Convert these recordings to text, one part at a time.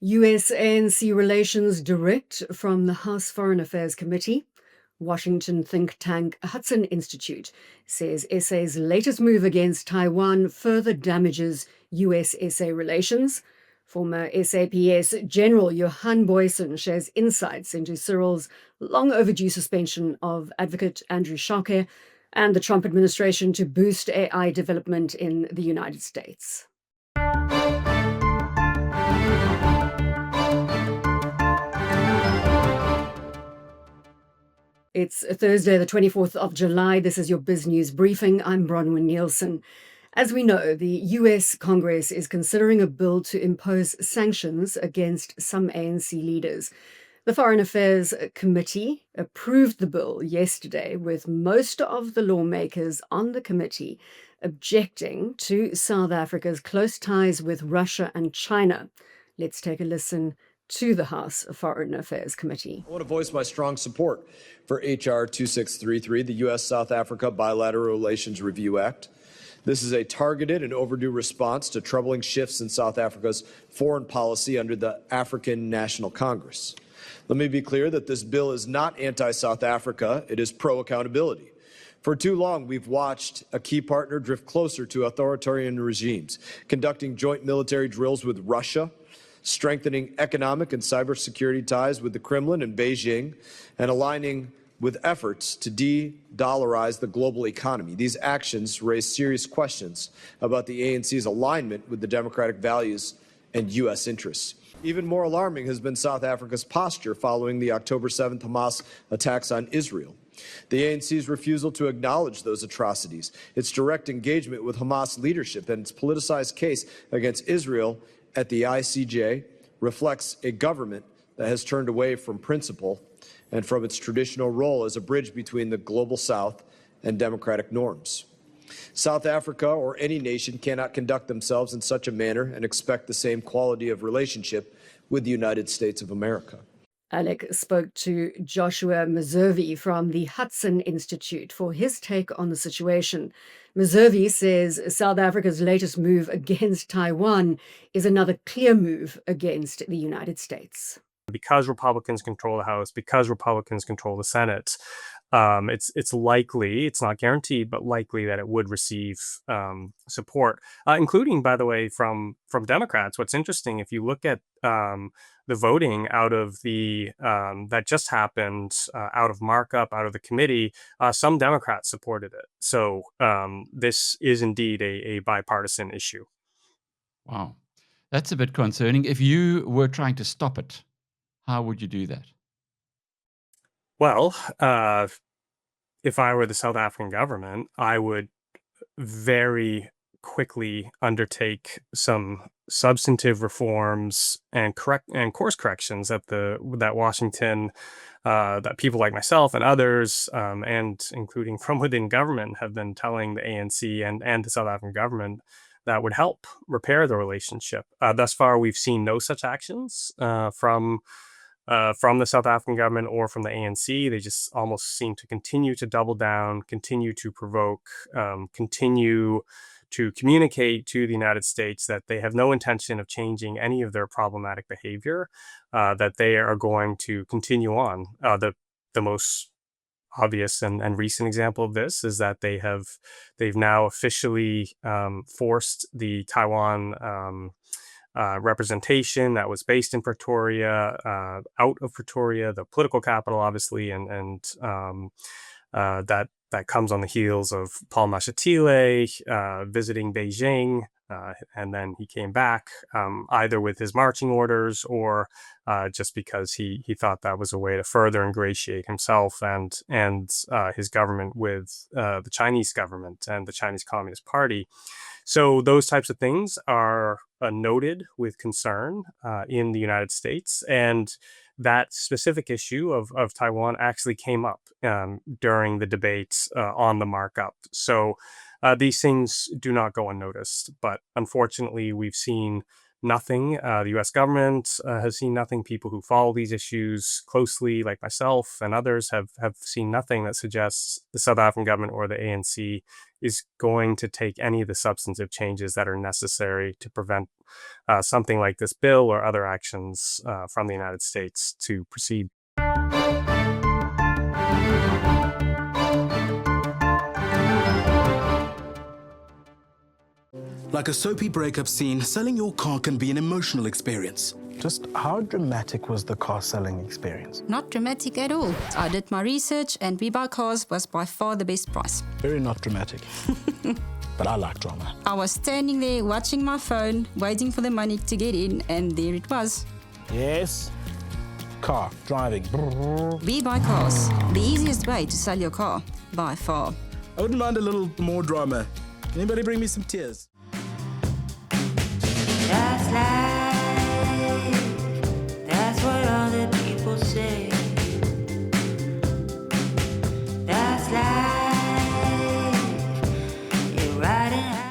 US ANC relations direct from the House Foreign Affairs Committee. Washington think tank Hudson Institute says SA's latest move against Taiwan further damages US-SA relations. Former SAPS General Johan Booysen shares insights into Cyril's long overdue suspension of Advocate Andrew Chauke and the Trump administration to boost AI development in the United States. It's Thursday, the 24th of July. This is your BizNews Briefing. I'm Bronwyn Nielsen. As we know, the US Congress is considering a bill to impose sanctions against some ANC leaders. The Foreign Affairs Committee approved the bill yesterday, with most of the lawmakers on the committee objecting to South Africa's close ties with Russia and China. Let's take a listen to the House Foreign Affairs Committee. I want to voice my strong support for H.R. 2633, the U.S.-South Africa Bilateral Relations Review Act. This is a targeted and overdue response to troubling shifts in South Africa's foreign policy under the African National Congress. Let me be clear that this bill is not anti-South Africa, it is pro-accountability. For too long, we've watched a key partner drift closer to authoritarian regimes, conducting joint military drills with Russia, strengthening economic and cybersecurity ties with the Kremlin and Beijing, and aligning with efforts to de-dollarize the global economy. These actions raise serious questions about the ANC's alignment with the democratic values and U.S. interests. Even more alarming has been South Africa's posture following the October 7th Hamas attacks on Israel. The ANC's refusal to acknowledge those atrocities, its direct engagement with Hamas leadership, and its politicized case against Israel at the ICJ reflects a government that has turned away from principle and from its traditional role as a bridge between the global South and democratic norms. South Africa or any nation cannot conduct themselves in such a manner and expect the same quality of relationship with the United States of America. Alec spoke to Joshua Meservey from the Hudson Institute for his take on the situation. Meservey says South Africa's latest move against Taiwan is another clear move against the United States. Because Republicans control the House, because Republicans control the Senate, it's likely, it's not guaranteed, but likely that it would receive support, including, by the way, from Democrats. What's interesting, if you look at the voting out of the that just happened, out of markup, out of the committee, some Democrats supported it. So this is indeed a bipartisan issue. Wow, that's a bit concerning. If you were trying to stop it, how would you do that? Well, if I were the South African government, I would very quickly undertake some substantive reforms and course corrections that Washington, that people like myself and others, and including from within government, have been telling the ANC and the South African government that would help repair the relationship. Thus far, we've seen no such actions from the South African government or from the ANC. They just almost seem to continue to double down, continue to provoke, continue to communicate to the United States that they have no intention of changing any of their problematic behavior, that they are going to continue on. The most obvious and recent example of this is that they've now officially forced the Taiwan representation that was based in Pretoria out of Pretoria, the political capital, obviously, and that comes on the heels of Paul Mashatile visiting Beijing, and then he came back either with his marching orders or just because he thought that was a way to further ingratiate himself and his government with the Chinese government and the Chinese Communist Party. So those types of things are noted with concern in the United States, and that specific issue of Taiwan actually came up during the debates on the markup. So these things do not go unnoticed, but unfortunately we've seen nothing. The U.S. government has seen nothing. People who follow these issues closely, like myself and others, have seen nothing that suggests the South African government or the ANC is going to take any of the substantive changes that are necessary to prevent something like this bill or other actions from the United States to proceed. Like a soapy breakup scene, selling your car can be an emotional experience. Just how dramatic was the car selling experience? Not dramatic at all. I did my research and We Buy Cars was by far the best price. Very not dramatic. But I like drama. I was standing there watching my phone, waiting for the money to get in, and there it was. Yes. Car, driving. We Buy Cars, the easiest way to sell your car, by far. I wouldn't mind a little more drama. Anybody bring me some tears? That's life, that's what all the people say. That's life, you're riding high.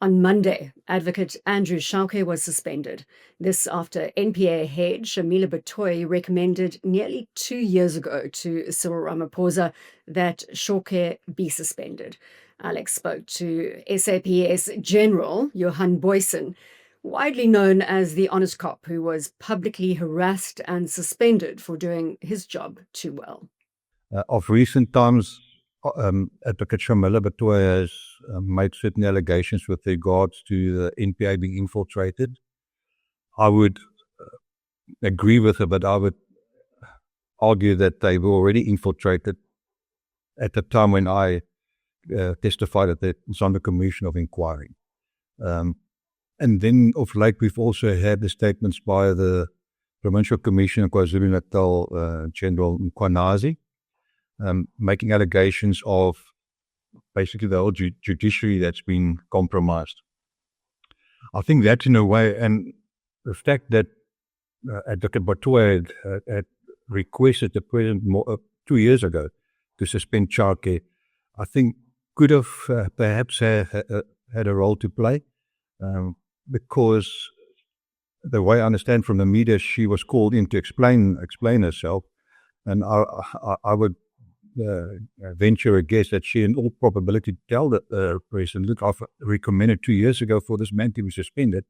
On Monday, Advocate Andrew Chauke was suspended. This after NPA head Shamila Batoy recommended nearly 2 years ago to Cyril Ramaphosa that Chauke be suspended. Alex spoke to SAPS General Johan Booysen, widely known as the honest cop who was publicly harassed and suspended for doing his job too well. Of recent times, Advocate Shamila Batoy has made certain allegations with regards to the NPA being infiltrated. I would agree with her, but I would argue that they were already infiltrated at the time when I testified at the Zondo Commission of Inquiry. And then of late, we've also had the statements by the Provincial Commissioner KwaZulu-Natal, General Mkwanazi, making allegations of basically the whole judiciary that's been compromised. I think that in a way, and the fact that Advocate Batoy had requested the President 2 years ago to suspend Chauke, I think could have perhaps had a role to play, because the way I understand from the media, she was called in to explain herself, and I would venture a guess that she in all probability tell the President, look, I've recommended 2 years ago for this man to be suspended,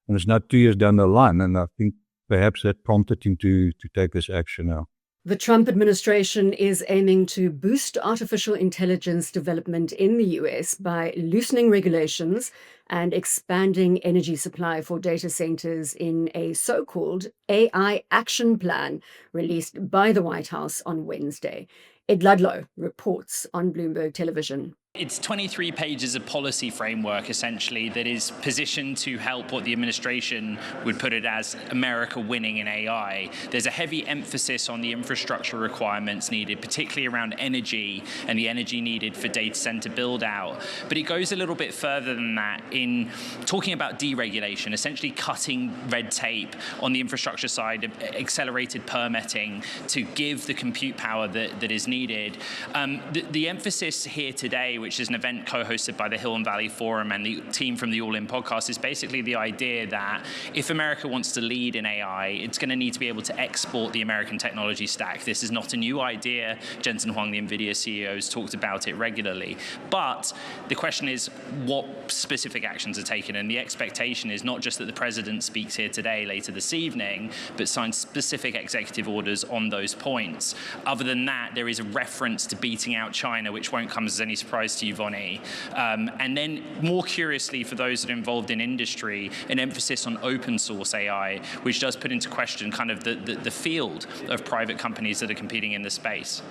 and it's now 2 years down the line, and I think perhaps that prompted him to take this action now. The Trump administration is aiming to boost artificial intelligence development in the US by loosening regulations and expanding energy supply for data centers in a so-called AI action plan released by the White House on Wednesday. Ed Ludlow reports on Bloomberg Television. It's 23 pages of policy framework, essentially, that is positioned to help what the administration would put it as America winning in AI. There's a heavy emphasis on the infrastructure requirements needed, particularly around energy and the energy needed for data center build out. But it goes a little bit further than that in talking about deregulation, essentially cutting red tape on the infrastructure side, accelerated permitting to give the compute power that is needed. The emphasis here today, which is an event co-hosted by the Hill and Valley Forum and the team from the All In podcast, is basically the idea that if America wants to lead in AI, it's going to need to be able to export the American technology stack. This is not a new idea. Jensen Huang, the NVIDIA CEO, has talked about it regularly. But the question is, what specific actions are taken? And the expectation is not just that the president speaks here today, later this evening, but signs specific executive orders on those points. Other than that, there is a reference to beating out China, which won't come as any surprise to you, Vonnie. And then more curiously, for those that are involved in industry, an emphasis on open source AI, which does put into question kind of the field of private companies that are competing in the space.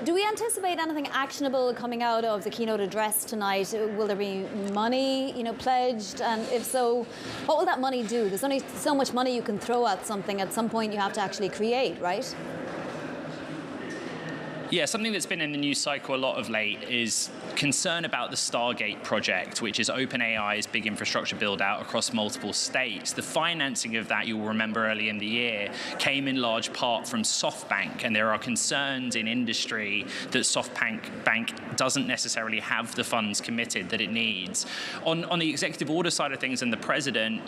Do we anticipate anything actionable coming out of the keynote address tonight? Will there be money, pledged? And if so, what will that money do? There's only so much money you can throw at something. At some point, you have to actually create, right? Yeah, something that's been in the news cycle a lot of late is concern about the Stargate project, which is OpenAI's big infrastructure build out across multiple states. The financing of that, you'll remember early in the year, came in large part from SoftBank, and there are concerns in industry that SoftBank doesn't necessarily have the funds committed that it needs. On the executive order side of things and the president,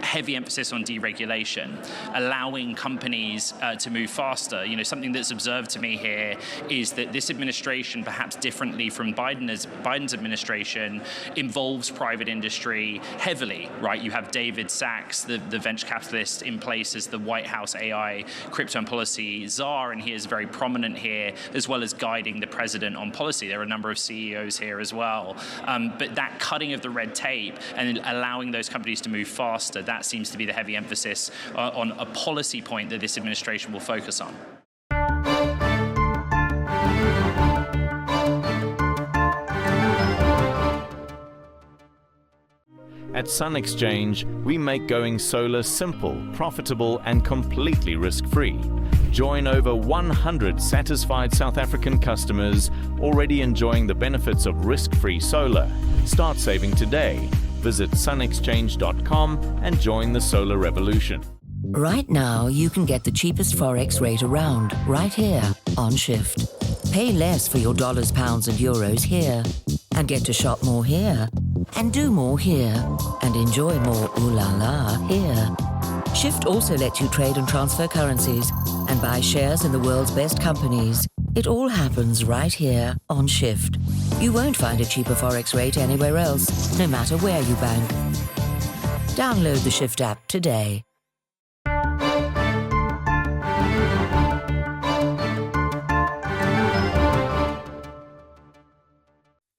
heavy emphasis on deregulation, allowing companies to move faster. Something that's observed to me here is that this administration, perhaps differently from Biden's administration, involves private industry heavily, right? You have David Sachs, the venture capitalist, in place as the White House AI, crypto and policy czar, and he is very prominent here, as well as guiding the president on policy. There are a number of CEOs here as well. But that cutting of the red tape and allowing those companies to move faster, that seems to be the heavy emphasis on a policy point that this administration will focus on. At Sun Exchange, we make going solar simple, profitable, and completely risk-free. Join over 100 satisfied South African customers already enjoying the benefits of risk-free solar. Start saving today. Visit sunexchange.com and join the solar revolution. Right now, you can get the cheapest Forex rate around, right here, on Shift. Pay less for your dollars, pounds, and euros here, and get to shop more here, and do more here, and enjoy more ooh la la here. Shift also lets you trade and transfer currencies, and buy shares in the world's best companies. It all happens right here on Shift. You won't find a cheaper Forex rate anywhere else, no matter where you bank. Download the Shift app today.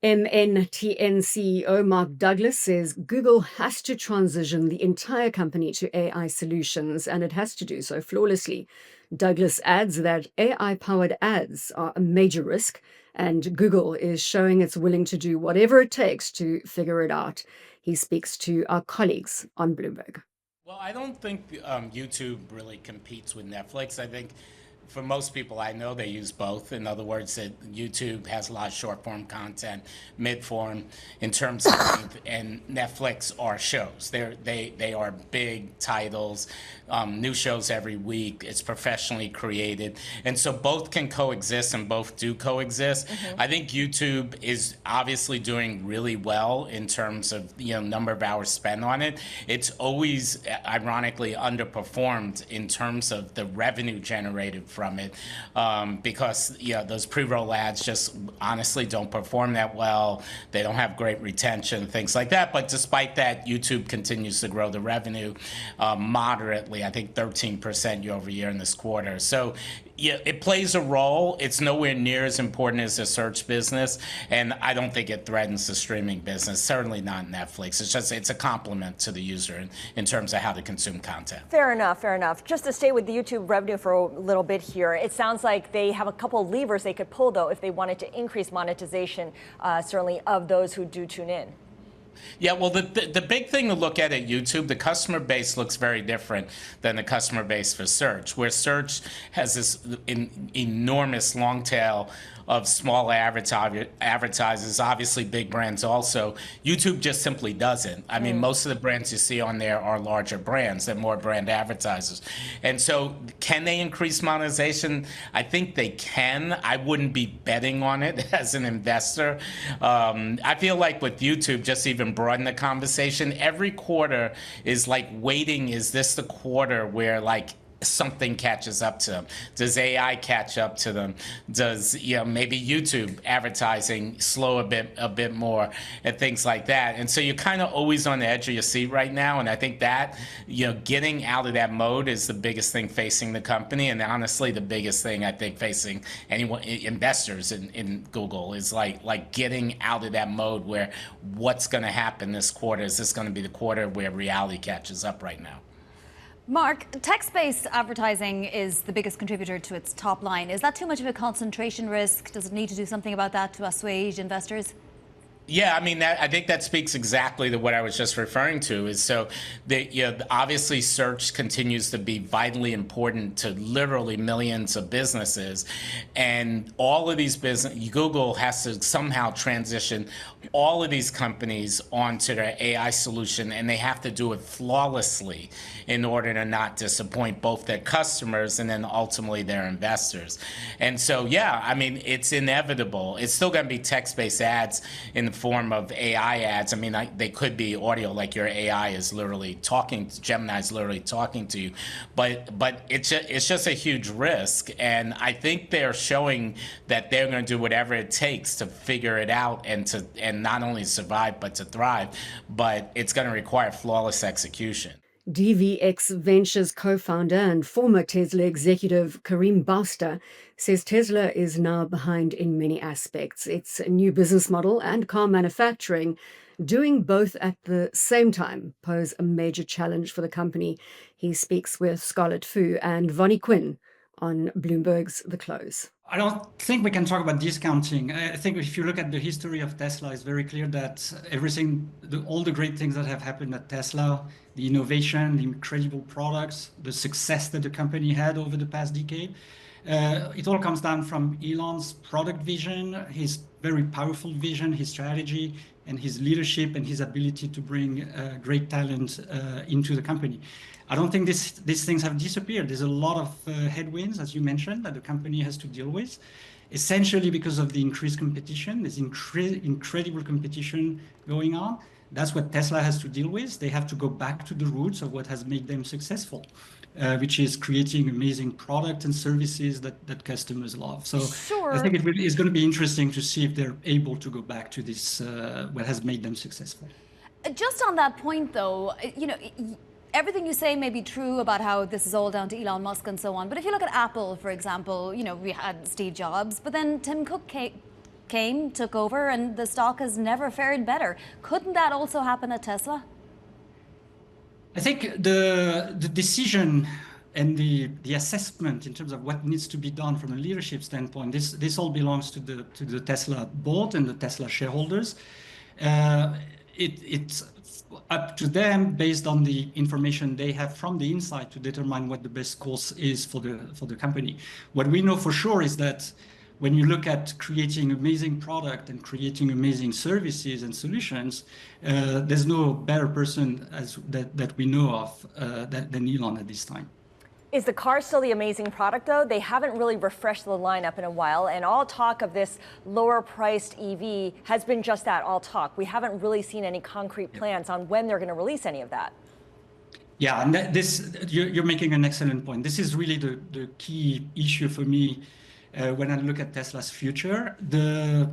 MNTN CEO Mark Douglas says Google has to transition the entire company to AI solutions, and it has to do so flawlessly. Douglas adds that AI-powered ads are a major risk, and Google is showing it's willing to do whatever it takes to figure it out. He speaks to our colleagues on Bloomberg. Well, I don't think YouTube really competes with Netflix. I think for most people I know, they use both. In other words, that YouTube has a lot of short-form content, mid-form in terms of length, and Netflix are shows. They are big titles, new shows every week. It's professionally created, and so both can coexist, and both do coexist. I think YouTube is obviously doing really well in terms of number of hours spent on it. It's always ironically underperformed in terms of the revenue generated from it, because those pre-roll ads just honestly don't perform that well. They don't have great retention, things like that. But despite that, YouTube continues to grow the revenue moderately. I think 13% year over year in this quarter. So yeah, it plays a role. It's nowhere near as important as the search business, and I don't think it threatens the streaming business. Certainly not Netflix. It's a complement to the user in terms of how to consume content. Fair enough, fair enough. Just to stay with the YouTube revenue for a little bit here, it sounds like they have a couple of levers they could pull, though, if they wanted to increase monetization, certainly of those who do tune in. Yeah, well, the big thing to look at YouTube, the customer base looks very different than the customer base for search, where search has this enormous long tail of small advertisers, obviously big brands also. YouTube just simply doesn't. I mean, most of the brands you see on there are larger brands. They're more brand advertisers. And so can they increase monetization? I think they can. I wouldn't be betting on it as an investor. I feel like with YouTube, just even broaden the conversation, every quarter is like waiting, is this the quarter where something catches up to them? Does AI catch up to them? Does maybe YouTube advertising slow a bit more and things like that? And so you're kind of always on the edge of your seat right now. And I think that getting out of that mode is the biggest thing facing the company, and honestly the biggest thing I think facing investors in Google is like getting out of that mode where what's going to happen this quarter? Is this going to be the quarter where reality catches up right now? Mark, text-based advertising is the biggest contributor to its top line. Is that too much of a concentration risk? Does it need to do something about that to assuage investors? Yeah, I mean, I think that speaks exactly to what I was just referring to. Is so that obviously search continues to be vitally important to literally millions of businesses, and all of these Google has to somehow transition all of these companies onto their AI solution, and they have to do it flawlessly in order to not disappoint both their customers and then ultimately their investors. And so, yeah, I mean, it's inevitable. It's still going to be text-based ads in the form of AI ads. I mean, they could be audio, like your AI is literally talking, Gemini is literally talking to you, but it's just a huge risk. And I think they're showing that they're going to do whatever it takes to figure it out and not only survive but to thrive. But it's going to require flawless execution. DVX Ventures co-founder and former Tesla executive Karim Bauster says Tesla is now behind in many aspects. Its new business model and car manufacturing, doing both at the same time, pose a major challenge for the company. He speaks with Scarlett Fu and Vonnie Quinn on Bloomberg's The Close. I don't think we can talk about discounting. I think if you look at the history of Tesla, it's very clear that all the great things that have happened at Tesla, the innovation, the incredible products, the success that the company had over the past decade, it all comes down from Elon's product vision, his very powerful vision, his strategy, and his leadership and his ability to bring great talent into the company. I don't think these things have disappeared. There's a lot of headwinds, as you mentioned, that the company has to deal with, essentially because of the increased competition. There's incredible competition going on. That's what Tesla has to deal with. They have to go back to the roots of what has made them successful, which is creating amazing products and services that customers love. So Sure. I think it's going to be interesting to see if they're able to go back to this, what has made them successful. Just on that point, though, everything you say may be true about how this is all down to Elon Musk and so on. But if you look at Apple, for example, we had Steve Jobs, but then Tim Cook came, took over, and the stock has never fared better. Couldn't that also happen at Tesla? I think the decision and the assessment in terms of what needs to be done from a leadership standpoint, this all belongs to the Tesla board and the Tesla shareholders. It's up to them, based on the information they have from the inside, to determine what the best course is for the company. What we know for sure is that when you look at creating amazing product and creating amazing services and solutions, there's no better person that we know of than Elon at this time. Is the car still the amazing product, though? They haven't really refreshed the lineup in a while, and all talk of this lower-priced EV has been just that, all talk. We haven't really seen any concrete plans on when they're going to release any of that. Yeah, and you're making an excellent point. This is really the key issue for me when I look at Tesla's future. The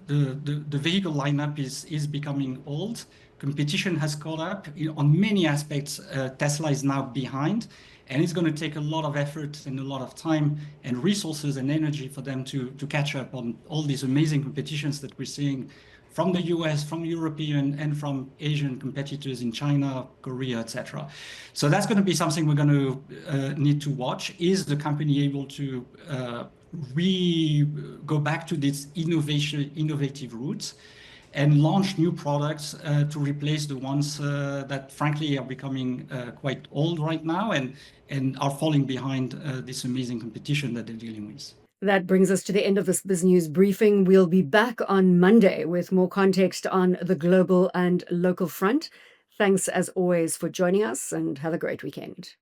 vehicle lineup is becoming old. Competition has caught up. On many aspects, Tesla is now behind. And it's going to take a lot of effort and a lot of time and resources and energy for them to catch up on all these amazing competitions that we're seeing from the US, from European, and from Asian competitors in China, Korea, etc. So that's going to be something we're going to need to watch. Is the company able to go back to this innovative roots and launch new products to replace the ones that frankly are becoming quite old right now and are falling behind this amazing competition that they're dealing with. That brings us to the end of this BizNews briefing. We'll be back on Monday with more context on the global and local front. Thanks as always for joining us, and have a great weekend.